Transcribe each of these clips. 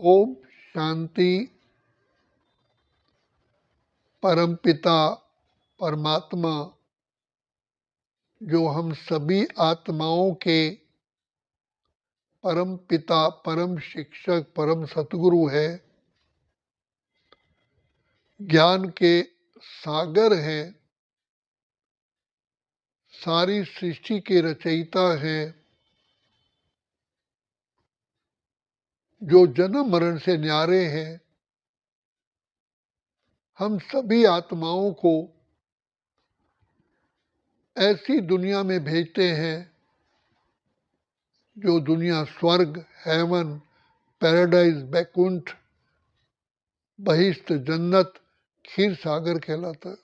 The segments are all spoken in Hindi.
ओम शांति। परमपिता परमात्मा जो हम सभी आत्माओं के परम पिता, परम शिक्षक, परम सतगुरु है, ज्ञान के सागर हैं, सारी सृष्टि के रचयिता हैं, जो जन्म मरण से न्यारे हैं, हम सभी आत्माओं को ऐसी दुनिया में भेजते हैं जो दुनिया स्वर्ग, हेवन, पैराडाइज, बैकुंठ, बहिष्ठ, जन्नत, खीर सागर कहलाता है।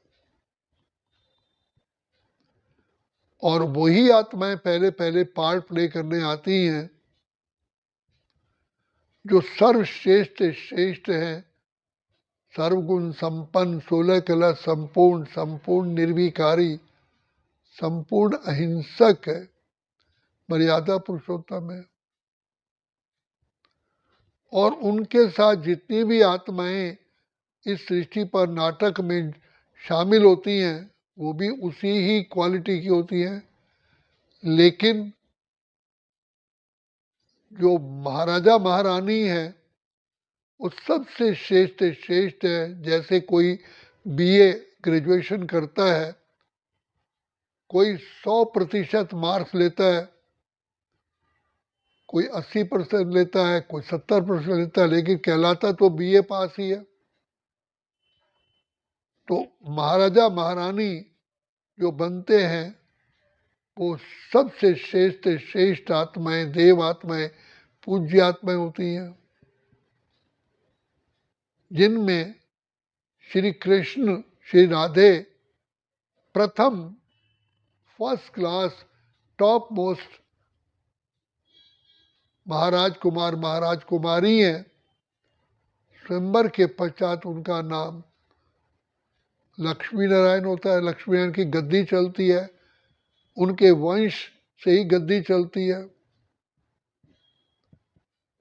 और वही आत्माएं पहले पहले पार्ट प्ले करने आती हैं जो सर्वश्रेष्ठ श्रेष्ठ है, सर्वगुण संपन्न, 16 कला संपूर्ण, संपूर्ण निर्विकारी, संपूर्ण अहिंसक है, मर्यादा पुरुषोत्तम है। और उनके साथ जितनी भी आत्माएं इस सृष्टि पर नाटक में शामिल होती हैं वो भी उसी ही क्वालिटी की होती हैं, लेकिन जो महाराजा महारानी है वो सबसे श्रेष्ठ श्रेष्ठ है। जैसे कोई बीए ग्रेजुएशन करता है, कोई 100% मार्क्स लेता है, कोई 80% लेता है, कोई 70% लेता है, लेकिन कहलाता तो बीए पास ही है। तो महाराजा महारानी जो बनते हैं वो सबसे श्रेष्ठ श्रेष्ठ आत्माएं, देव आत्माएं, पूज्य आत्माएं होती हैं, जिनमें श्री कृष्ण, श्री राधे प्रथम फर्स्ट क्लास टॉप मोस्ट महाराज कुमार महाराज कुमारी हैं। स्वयंवर के पश्चात उनका नाम लक्ष्मी नारायण होता है। लक्ष्मी नारायण की गद्दी चलती है, उनके वंश से ही गद्दी चलती है।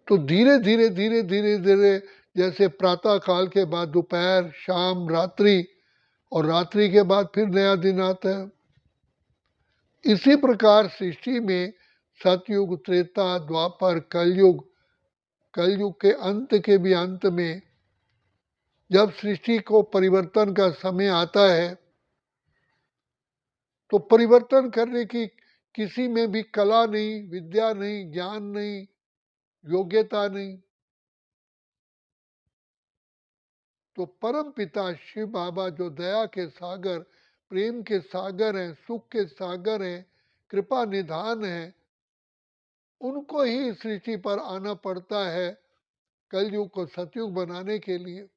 तो धीरे धीरे धीरे धीरे धीरे जैसे प्रातः काल के बाद दोपहर, शाम, रात्रि, और रात्रि के बाद फिर नया दिन आता है, इसी प्रकार सृष्टि में सतयुग, त्रेता, द्वापर, कलयुग, कलयुग के अंत के भी अंत में जब सृष्टि को परिवर्तन का समय आता है तो परिवर्तन करने की किसी में भी कला नहीं, विद्या नहीं, ज्ञान नहीं, योग्यता नहीं। तो परम पिता शिव बाबा जो दया के सागर, प्रेम के सागर हैं, सुख के सागर हैं, कृपा निधान है, उनको ही सृष्टि पर आना पड़ता है कलयुग को सतयुग बनाने के लिए।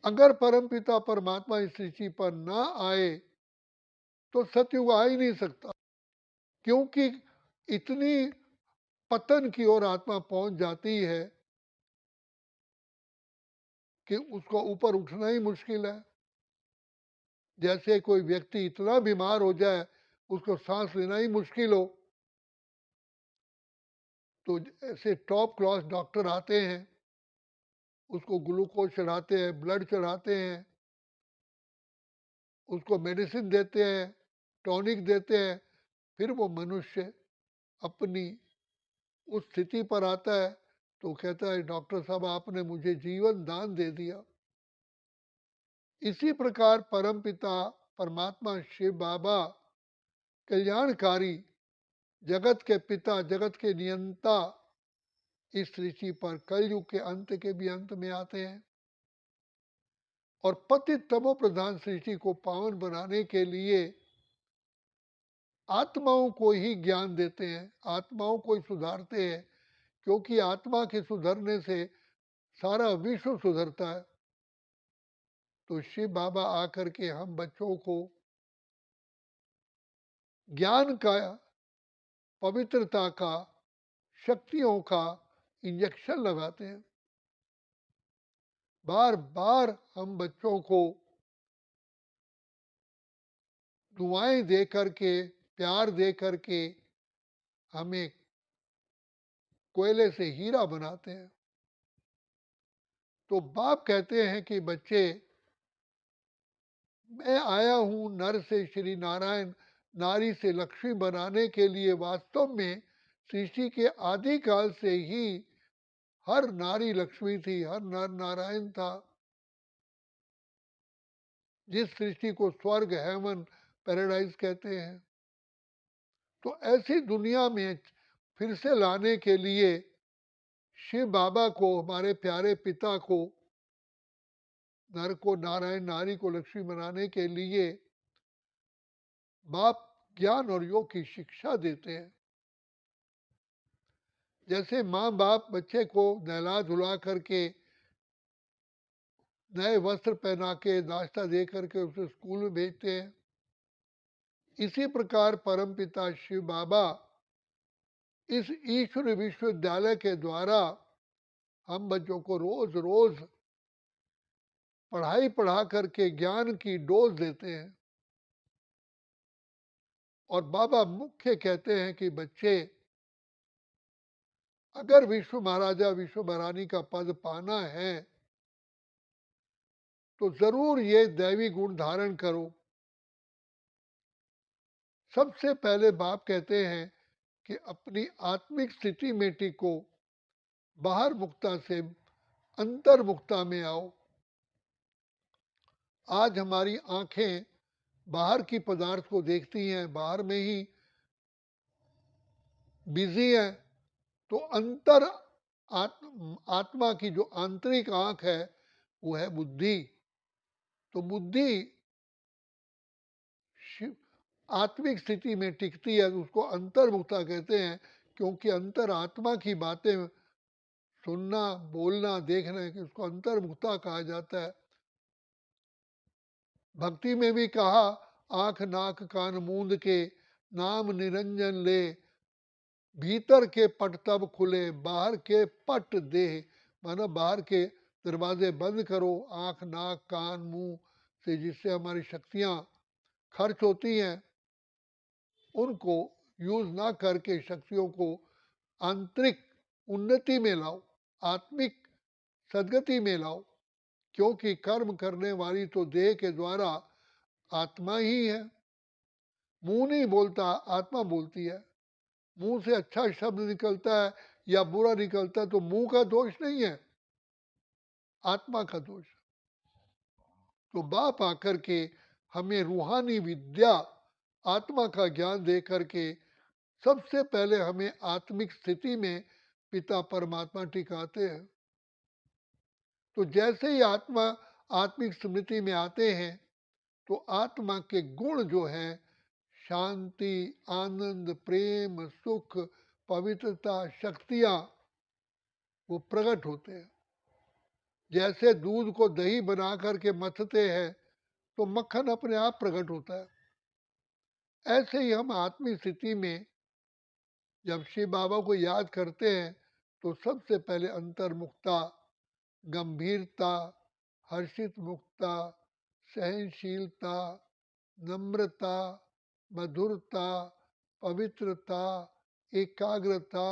अगर परमपिता परमात्मा इस सृष्टि पर ना आए तो सतयुग आ ही नहीं सकता, क्योंकि इतनी पतन की ओर आत्मा पहुंच जाती है कि उसको ऊपर उठना ही मुश्किल है। जैसे कोई व्यक्ति इतना बीमार हो जाए उसको सांस लेना ही मुश्किल हो, तो ऐसे टॉप क्लास डॉक्टर आते हैं, उसको ग्लूकोज चढ़ाते हैं, ब्लड चढ़ाते हैं, उसको मेडिसिन देते हैं, टॉनिक देते हैं, फिर वो मनुष्य अपनी उस स्थिति पर आता है तो कहता है डॉक्टर साहब आपने मुझे जीवन दान दे दिया। इसी प्रकार परमपिता परमात्मा शिव बाबा कल्याणकारी, जगत के पिता, जगत के नियंता, इस सृष्टि पर कलयुग के अंत के भी अंत में आते हैं और पतित तमो प्रधान सृष्टि को पावन बनाने के लिए आत्माओं को ही ज्ञान देते हैं, आत्माओं को ही सुधारते हैं, क्योंकि आत्मा के सुधरने से सारा विश्व सुधरता है। तो शिव बाबा आकर के हम बच्चों को ज्ञान का, पवित्रता का, शक्तियों का इंजेक्शन लगाते हैं। बार बार हम बच्चों को दुआएं दे करके, प्यार दे करके हमें कोयले से हीरा बनाते हैं। तो बाप कहते हैं कि बच्चे, मैं आया हूं नर से श्री नारायण, नारी से लक्ष्मी बनाने के लिए। वास्तव में सृष्टि के आदि काल से ही हर नारी लक्ष्मी थी, हर नर नारायण था। जिस सृष्टि को स्वर्ग, हेवन, पैराडाइज कहते हैं। तो ऐसी दुनिया में फिर से लाने के लिए शिव बाबा को, हमारे प्यारे पिता को, नर को नारायण, नारी को लक्ष्मी बनाने के लिए बाप ज्ञान और योग की शिक्षा देते हैं। जैसे माँ बाप बच्चे को नहला धुला करके, नए वस्त्र पहना के, नाश्ता दे करके उसे स्कूल में भेजते हैं, इसी प्रकार परमपिता शिव बाबा इस ईश्वर विश्वविद्यालय के द्वारा हम बच्चों को रोज रोज पढ़ाई पढ़ा करके ज्ञान की डोज देते हैं। और बाबा मुख्य कहते हैं कि बच्चे, अगर विश्व महाराजा विश्व महारानी का पद पाना है तो जरूर ये दैवी गुण धारण करो। सबसे पहले बाप कहते हैं कि अपनी आत्मिक स्थिति में टिको, बाहर मुक्ता से अंतर मुक्ता में आओ। आज हमारी आंखें बाहर की पदार्थ को देखती हैं, बाहर में ही बिजी है। तो अंतर आत्मा की जो आंतरिक आंख है वो है बुद्धि। तो बुद्धि आत्मिक स्थिति में टिकती है, उसको अंतर्मुक्ता कहते हैं। क्योंकि अंतर आत्मा की बातें सुनना, बोलना, देखना, कि उसको अंतर्मुक्ता कहा जाता है। भक्ति में भी कहा, आंख नाक कान मूंद के नाम निरंजन ले, भीतर के पट तब खुले बाहर के पट दे। माना बाहर के दरवाजे बंद करो, आंख नाक कान मुंह से जिससे हमारी शक्तियां खर्च होती हैं, उनको यूज ना करके शक्तियों को आंतरिक उन्नति में लाओ, आत्मिक सदगति में लाओ। क्योंकि कर्म करने वाली तो देह के द्वारा आत्मा ही है। मुंह नहीं बोलता, आत्मा बोलती है। मुंह से अच्छा शब्द निकलता है या बुरा निकलता है तो मुंह का दोष नहीं है, आत्मा का दोष। तो बाप आकर के हमें रूहानी विद्या, आत्मा का ज्ञान दे करके सबसे पहले हमें आत्मिक स्थिति में पिता परमात्मा टिकाते हैं। तो जैसे ही आत्मा आत्मिक स्मृति में आते हैं तो आत्मा के गुण जो हैं, शांति, आनंद, प्रेम, सुख, पवित्रता, शक्तियां, वो प्रकट होते हैं। जैसे दूध को दही बना करके मथते हैं तो मक्खन अपने आप प्रकट होता है। ऐसे ही हम आत्मिक स्थिति में जब शिव बाबा को याद करते हैं तो सबसे पहले अंतर्मुक्ता, गंभीरता, हर्षित मुक्ता, सहनशीलता, नम्रता, मधुरता, पवित्रता, एकाग्रता,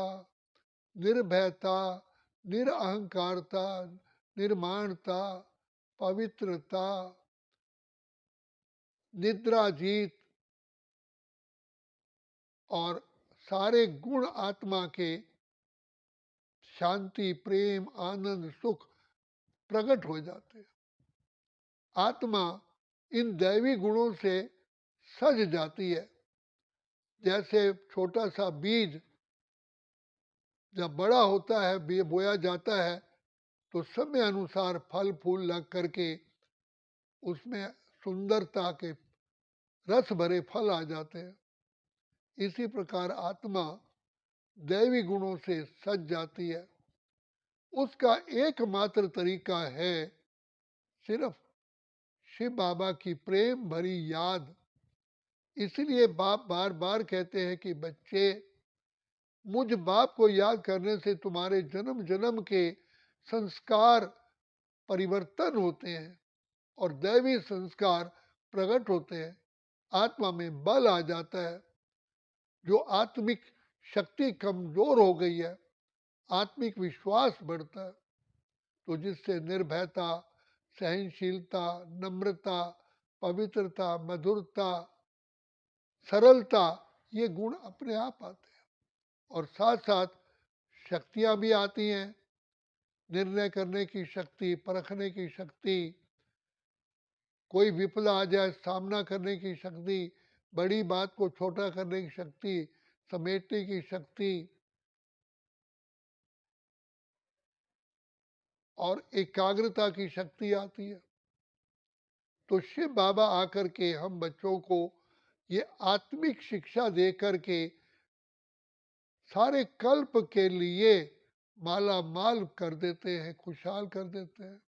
निर्भयता, निरअहकारता, निर्माणता, पवित्रता, निद्राजीत, और सारे गुण आत्मा के शांति, प्रेम, आनंद, सुख प्रकट हो जाते हैं। आत्मा इन दैवी गुणों से सज जाती है। जैसे छोटा सा बीज जब बड़ा होता है, बोया जाता है, तो समय अनुसार फल फूल लग करके उसमें सुंदरता के रस भरे फल आ जाते हैं। इसी प्रकार आत्मा दैवी गुणों से सज जाती है। उसका एकमात्र तरीका है सिर्फ शिव बाबा की प्रेम भरी याद। इसलिए बाप बार बार कहते हैं कि बच्चे, मुझ बाप को याद करने से तुम्हारे जन्म जन्म के संस्कार परिवर्तन होते हैं और दैवी संस्कार प्रकट होते हैं। आत्मा में बल आ जाता है। जो आत्मिक शक्ति कमजोर हो गई है, आत्मिक विश्वास बढ़ता है। तो जिससे निर्भयता, सहनशीलता, नम्रता, पवित्रता, मधुरता, सरलता, ये गुण अपने आप आते हैं। और साथ साथ शक्तियाँ भी आती हैं, निर्णय करने की शक्ति, परखने की शक्ति, कोई विपदा आ जाए सामना करने की शक्ति, बड़ी बात को छोटा करने की शक्ति, समेटने की शक्ति और एकाग्रता की शक्ति आती है। तो शिव बाबा आकर के हम बच्चों को ये आत्मिक शिक्षा दे करके सारे कल्प के लिए माला माल कर देते हैं, खुशहाल कर देते हैं।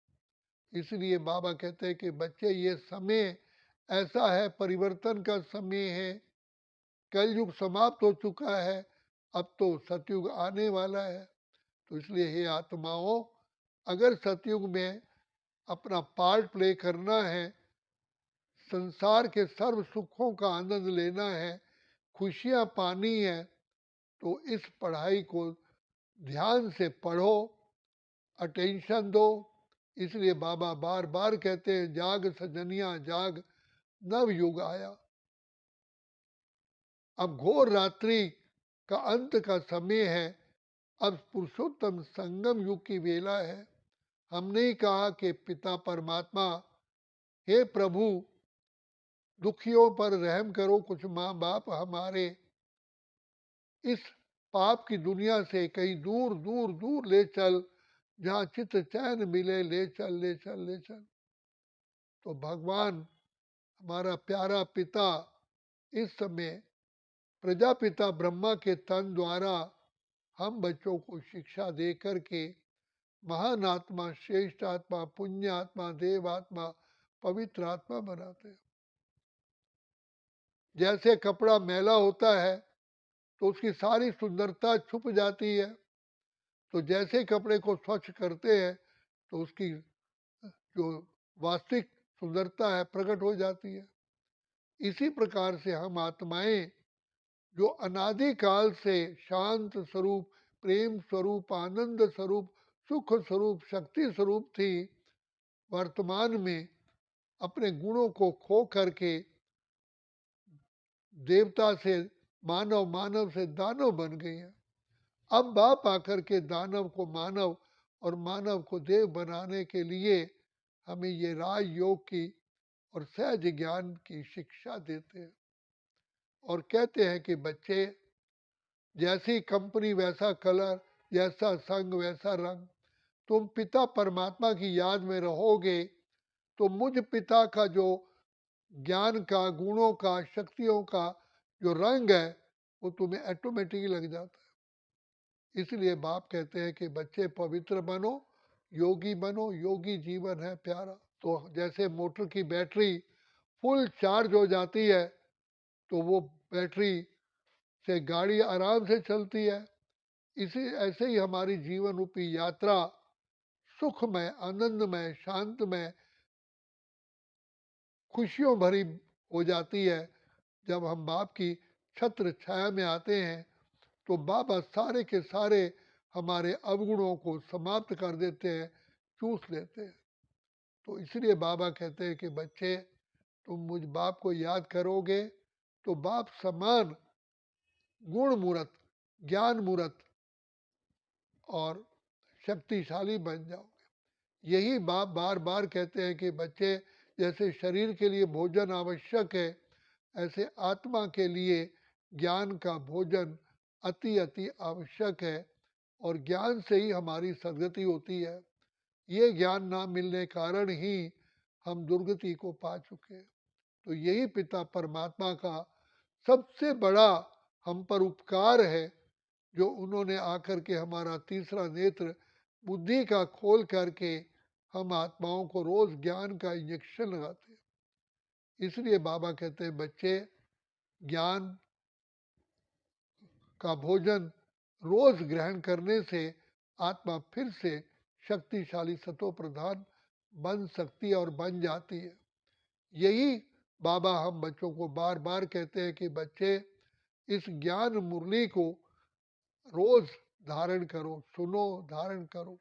इसलिए बाबा कहते हैं कि बच्चे, ये समय ऐसा है, परिवर्तन का समय है, कलयुग समाप्त हो चुका है, अब तो सतयुग आने वाला है। तो इसलिए हे आत्माओं, अगर सतयुग में अपना पार्ट प्ले करना है, संसार के सर्व सुखों का आनंद लेना है, खुशियाँ पानी है, तो इस पढ़ाई को ध्यान से पढ़ो, अटेंशन दो। इसलिए बाबा बार बार कहते हैं, जाग सजनिया जाग, नव युग आया। अब घोर रात्रि का अंत का समय है, अब पुरुषोत्तम संगम युग की वेला है। हमने ही कहा कि पिता परमात्मा, हे प्रभु, दुखियों पर रहम करो, कुछ माँ बाप हमारे इस पाप की दुनिया से कहीं दूर दूर दूर ले चल, जहाँ चित्त चैन मिले, ले चल ले चल ले चल। तो भगवान हमारा प्यारा पिता इस समय प्रजापिता ब्रह्मा के तन द्वारा हम बच्चों को शिक्षा दे करके महान आत्मा, श्रेष्ठ आत्मा, पुण्य आत्मा, देव आत्मा, पवित्र आत्मा बनाते हैं। जैसे कपड़ा मैला होता है तो उसकी सारी सुंदरता छुप जाती है, तो जैसे कपड़े को स्वच्छ करते हैं तो उसकी जो वास्तविक सुंदरता है प्रकट हो जाती है। इसी प्रकार से हम आत्माएं जो अनादिकाल से शांत स्वरूप, प्रेम स्वरूप, आनंद स्वरूप, सुख स्वरूप, शक्ति स्वरूप थी, वर्तमान में अपने गुणों को खो करके देवता से मानव, मानव से दानव बन गई है। अब बाप आकर के दानव को मानव और मानव को देव बनाने के लिए हमें ये राज योग की और सहज ज्ञान की शिक्षा देते हैं और कहते हैं कि बच्चे, जैसी कंपनी वैसा कलर, जैसा संग वैसा रंग। तुम पिता परमात्मा की याद में रहोगे तो मुझ पिता का जो ज्ञान का, गुणों का, शक्तियों का जो रंग है वो तुम्हें ऑटोमेटिकली लग जाता है। इसलिए बाप कहते हैं कि बच्चे पवित्र बनो, योगी बनो, योगी जीवन है प्यारा। तो जैसे मोटर की बैटरी फुल चार्ज हो जाती है तो वो बैटरी से गाड़ी आराम से चलती है। इसी ऐसे ही हमारी जीवन रूपी यात्रा सुखमय, आनंदमय, शांतमय, खुशियों भरी हो जाती है। जब हम बाप की छत्र छाया में आते हैं तो बाबा सारे के सारे हमारे अवगुणों को समाप्त कर देते हैं, चूस लेते हैं। तो इसलिए बाबा कहते हैं कि बच्चे, तुम मुझ बाप को याद करोगे तो बाप समान गुण मूर्त, ज्ञान मूर्त और शक्तिशाली बन जाओगे। यही बाप बार बार कहते हैं कि बच्चे, जैसे शरीर के लिए भोजन आवश्यक है, ऐसे आत्मा के लिए ज्ञान का भोजन अति अति आवश्यक है। और ज्ञान से ही हमारी सदगति होती है। ये ज्ञान ना मिलने कारण ही हम दुर्गति को पा चुके हैं। तो यही पिता परमात्मा का सबसे बड़ा हम पर उपकार है, जो उन्होंने आकर के हमारा तीसरा नेत्र बुद्धि का खोल करके हम आत्माओं को रोज ज्ञान का इंजेक्शन लगाते हैं। इसलिए बाबा कहते हैं बच्चे, ज्ञान का भोजन रोज ग्रहण करने से आत्मा फिर से शक्तिशाली सतो प्रधान बन सकती है और बन जाती है। यही बाबा हम बच्चों को बार बार कहते हैं कि बच्चे, इस ज्ञान मुरली को रोज धारण करो, सुनो, धारण करो।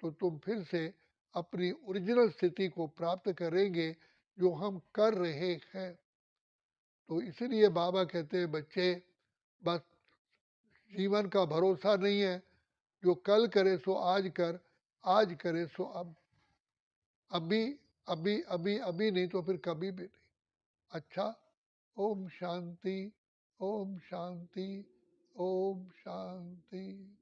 तो तुम फिर से अपनी ओरिजिनल स्थिति को प्राप्त करेंगे जो हम कर रहे हैं। तो इसलिए बाबा कहते हैं बच्चे, बस जीवन का भरोसा नहीं है, जो कल करे सो आज कर, आज करे सो अब, अभी अभी अभी अभी नहीं तो फिर कभी भी नहीं। अच्छा, ओम शांति, ओम शांति, ओम शांति।